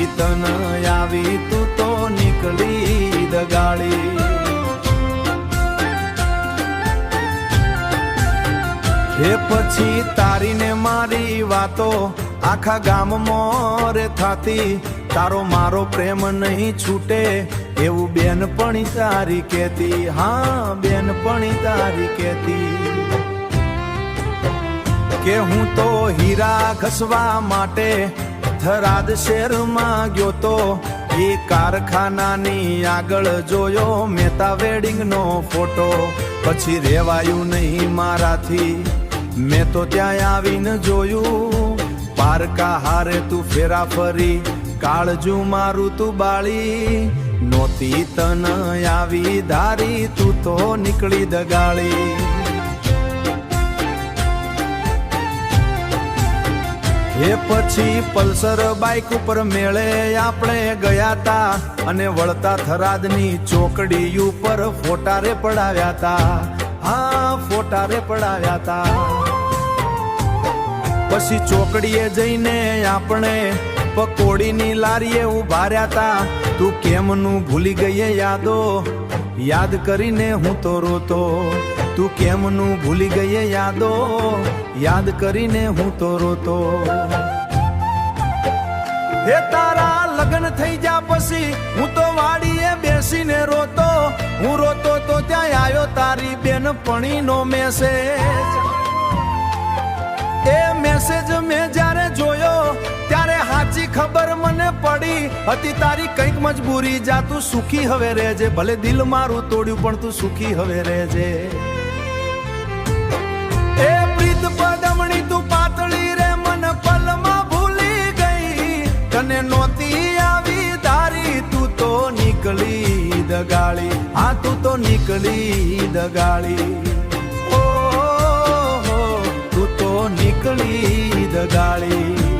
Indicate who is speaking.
Speaker 1: નોતી તન આવી તું તો નીકળી દગાડી. એ પછી તારી ને મારી વાતો આખા ગામમાં રે થાતી. તારો મારો પ્રેમ નહીં છૂટે એવું બેનપણી તારી કહેતી. હા બેનપણી તારી કહેતી કે હું તો હીરા ઘસવા માટે થરાદ શહેરમાં ગયો તો. એ કારખાનાની આગળ જોયો મહેતા વેડિંગનો ફોટો. પછી રેવાયું નહીં મારાથી, મેં તો ત્યાં આવીને જોયું. પારકા હારે તું ફેરા ફરી, કાળજુ મારું તું બાળી. નોતી તન આવી ધારી તું તો નીકળી દગાડી. એ પછી પલ્સર બાઇક ઉપર મેળે આપણે ગયા તા અને વળતા થરાદની ચોકડી ઉપર ફોટા રે પડાવ્યા તા. હા ફોટા રે પડાવ્યા તા. પછી ચોકડીએ જઈને આપણે પકોડીની લારીએ ઉભા રહ્યા તા. તું કેમનું ભૂલી ગઈ યાદો, યાદ કરીને હું તો રોતો. તું કેમનું ભૂલી ગઈ યાદો, યાદ કરીને હું તો રોતો. હે તારા લગ્ન થઈ જા પછી હું તો વાડીએ બેસીને રોતો. હું રોતો તો ત્યાં આવ્યો તારી બેનપણીનો મેસેજ. એ મેસેજ મેં જ્યારે જોયો ત્યારે સાચી ખબર મને પડી હતી. તારી કંઈક મજબૂરી, જા તું સુખી હવે રહેજે. ભલે દિલ મારું તોડ્યું પણ તું સુખી હવે રહેજે. એ પ્રીત પદમણી તું પાતળી રે મન પલમાં ભૂલી ગઈ. તને નોતી આવી ધારી તું તો નીકળી દગાડી. હા તું તો નીકળી દગાડી. ઓ તું તો નીકળી દગાડી.